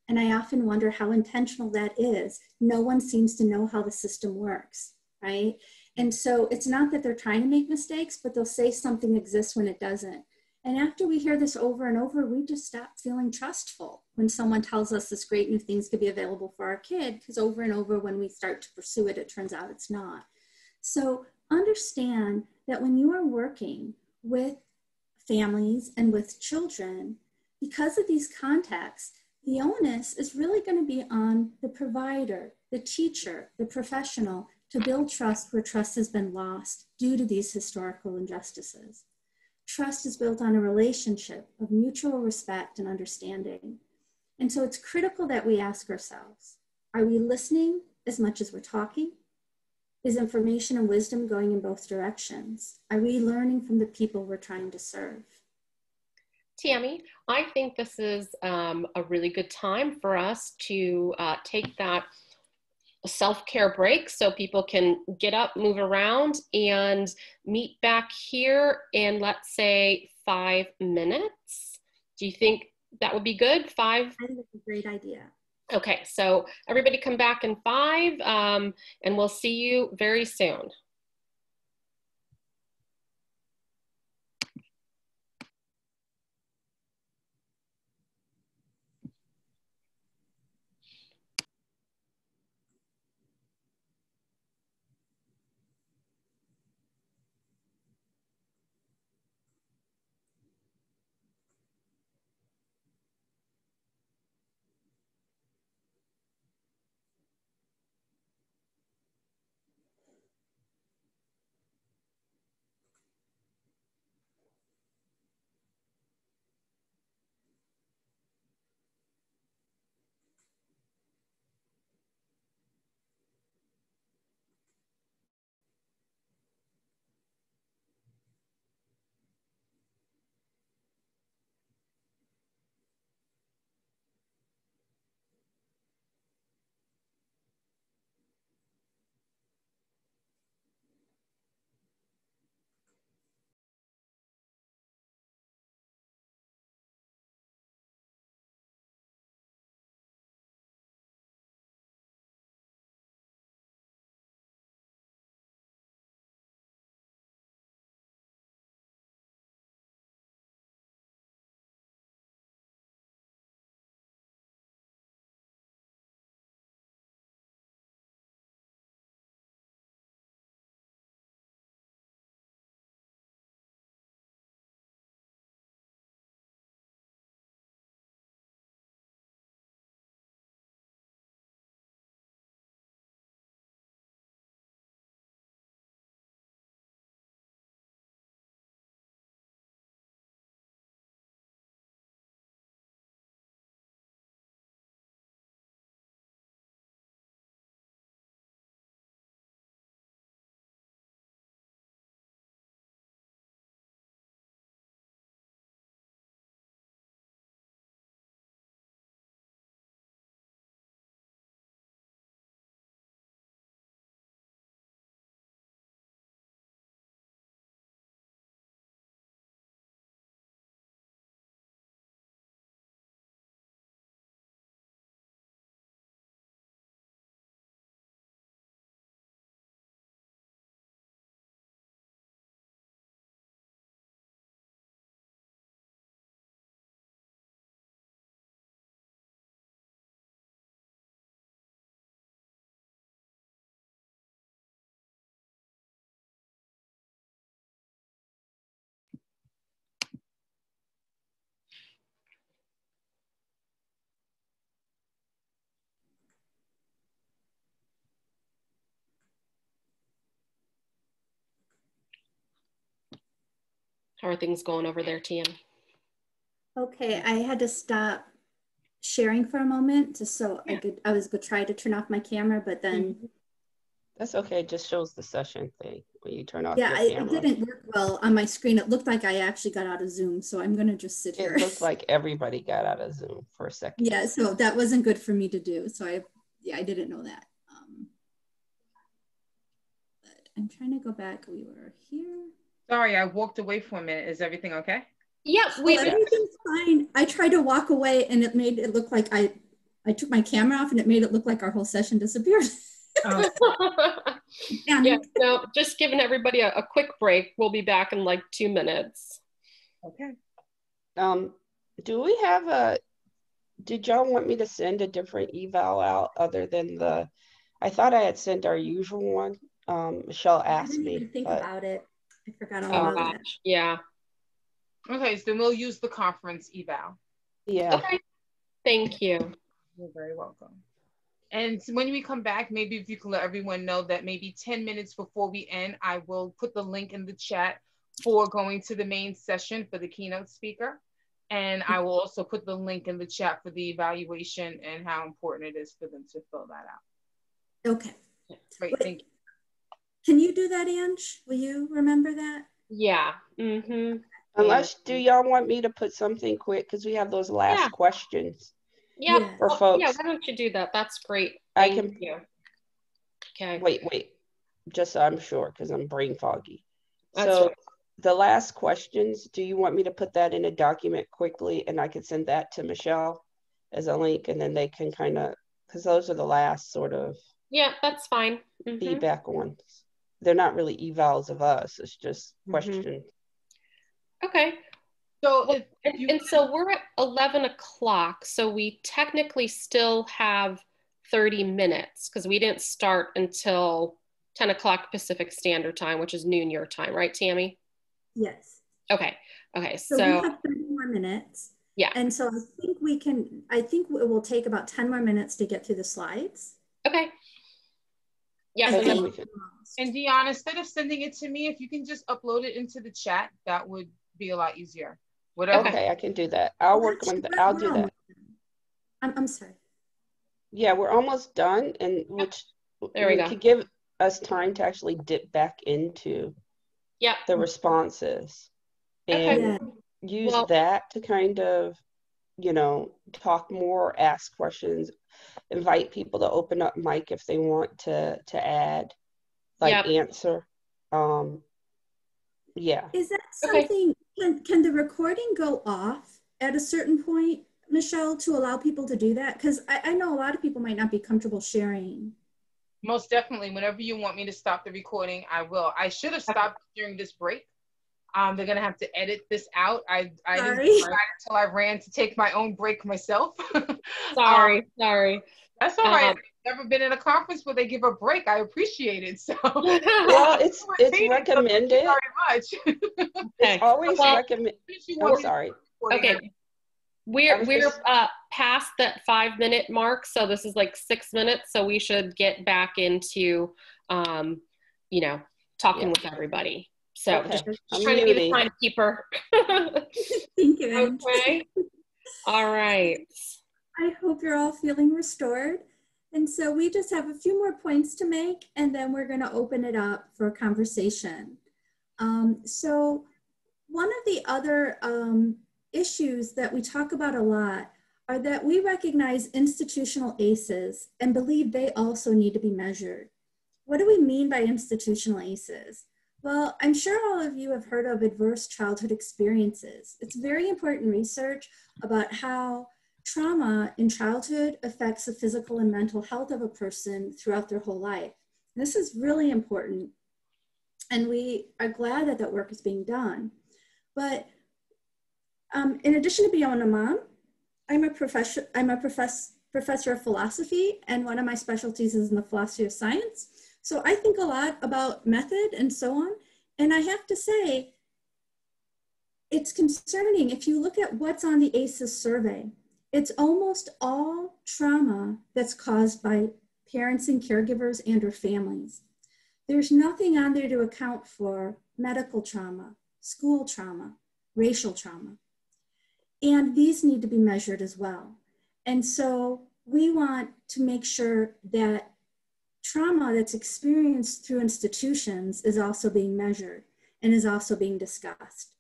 And I often wonder how intentional that is. No one seems to know how the system works, right? And so it's not that they're trying to make mistakes, but they'll say something exists when it doesn't. And after we hear this over and over, we just stop feeling trustful when someone tells us this great new things could be available for our kid, because over and over when we start to pursue it, it turns out it's not. So understand that when you are working with families and with children, because of these contexts, the onus is really going to be on the provider, the teacher, the professional to build trust where trust has been lost due to these historical injustices. Trust is built on a relationship of mutual respect and understanding. And so it's critical that we ask ourselves, are we listening as much as we're talking? Is information and wisdom going in both directions? Are we learning from the people we're trying to serve? Tammy, I think this is a really good time for us to take that self-care break so people can get up, move around, and meet back here in, let's say, 5 minutes. Do you think that would be good? 5? I think it's a great idea. Okay, so everybody come back in 5, and we'll see you very soon. How are things going over there, Tam? Okay, I had to stop sharing for a moment just so I was going to try to turn off my camera, but then That's okay. It just shows the session thing when you turn off yeah, your it camera. didn't work well on my screen. It looked like I actually got out of Zoom, so I'm going to just sit here. It looked like everybody got out of Zoom for a second. Yeah, so that wasn't good for me to do. So I didn't know that. But I'm trying to go back. We were here. Sorry, I walked away for a minute. Is everything okay? Yeah, everything's fine. I tried to walk away and it made it look like I took my camera off and it made it look like our whole session disappeared. Oh. Yeah, so just giving everybody a quick break. We'll be back in like 2 minutes. Okay. Do we have did y'all want me to send a different eval out other than I thought I had sent our usual one. Michelle asked me. I didn't even think about it. I forgot all about that. Yeah. Okay, so then we'll use the conference eval. Yeah. Okay. Thank you. You're very welcome. And when we come back, maybe if you can let everyone know that maybe 10 minutes before we end, I will put the link in the chat for going to the main session for the keynote speaker. And I will also put the link in the chat for the evaluation and how important it is for them to fill that out. Okay. Great, thank you. Can you do that, Ange? Will you remember that? Yeah. Mm-hmm. Unless, do y'all want me to put something quick? Because we have those last questions. Yeah. For folks. Yeah, why don't you do that? That's great. Thank you. Okay. Wait. Just so I'm sure, because I'm brain foggy. That's so right. The last questions, do you want me to put that in a document quickly and I can send that to Michelle as a link and then they can kind of, because those are the last sort of that's fine. feedback ones. They're not really evals of us, it's just questions. Okay. So so we're at 11 o'clock, so we technically still have 30 minutes because we didn't start until 10 o'clock Pacific Standard Time, which is noon your time, right, Tammy? Yes. Okay. So we have 30 more minutes. Yeah. And so I think it will take about 10 more minutes to get through the slides. Okay. Yeah. And Dionne, instead of sending it to me, if you can just upload it into the chat, that would be a lot easier. Whatever. Okay, I can do that. I'll work on that. I'll do that. I'm sorry. Yeah, we're almost done, and which could give us time to actually dip back into the responses and use that to kind of, talk more, ask questions, invite people to open up mic if they want to add, answer. Is that something, can the recording go off at a certain point, Michelle, to allow people to do that? Because I know a lot of people might not be comfortable sharing. Most definitely. Whenever you want me to stop the recording, I will. I should have stopped during this break. They're going to have to edit this out. I didn't decide until I ran to take my own break myself. Sorry. That's all right. I've never been in a conference where they give a break. I appreciate it. So well, it's recommended. Thank you very much. It's always recommended. I'm sorry. Okay. We're past that 5-minute mark, so this is like 6 minutes. So we should get back into, talking with everybody. So just trying to be the timekeeper. Thank you. Okay. All right. I hope you're all feeling restored. And so we just have a few more points to make, and then we're going to open it up for a conversation. So one of the other issues that we talk about a lot are that we recognize institutional ACEs and believe they also need to be measured. What do we mean by institutional ACEs? Well, I'm sure all of you have heard of adverse childhood experiences. It's very important research about how trauma in childhood affects the physical and mental health of a person throughout their whole life. And this is really important, and we are glad that that work is being done. But in addition to being a mom, I'm a professor of philosophy, and one of my specialties is in the philosophy of science. So I think a lot about method and so on. And I have to say, it's concerning. If you look at what's on the ACEs survey, it's almost all trauma that's caused by parents and caregivers and or families. There's nothing on there to account for medical trauma, school trauma, racial trauma. And these need to be measured as well. And so we want to make sure that trauma that's experienced through institutions is also being measured and is also being discussed.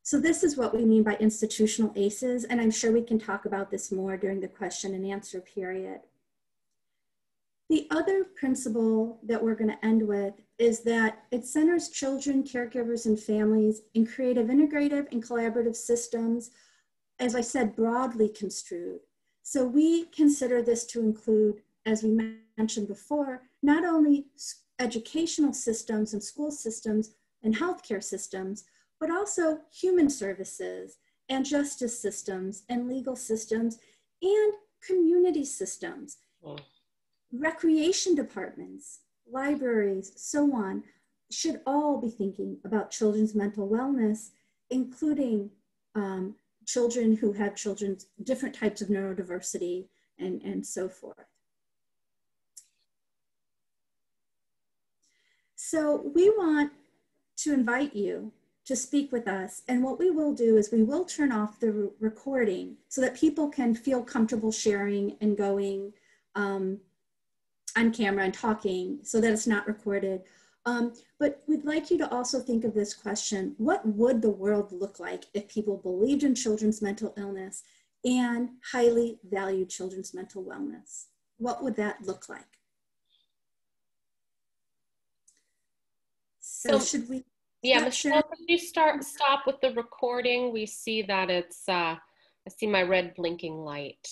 So this is what we mean by institutional ACEs, and I'm sure we can talk about this more during the question and answer period. The other principle that we're going to end with is that it centers children, caregivers, and families in creative, integrative, and collaborative systems, as I said, broadly construed. So we consider this to include, as we mentioned before, not only educational systems and school systems and healthcare systems, but also human services and justice systems and legal systems and community systems. Recreation departments, libraries, so on, should all be thinking about children's mental wellness, including children who have different types of neurodiversity and so forth. So we want to invite you to speak with us. And what we will do is we will turn off the recording so that people can feel comfortable sharing and going on camera and talking so that it's not recorded. But we'd like you to also think of this question: what would the world look like if people believed in children's mental illness and highly valued children's mental wellness? What would that look like? So should we? Yeah, Michelle, could you stop with the recording? We see that it's, I see my red blinking light.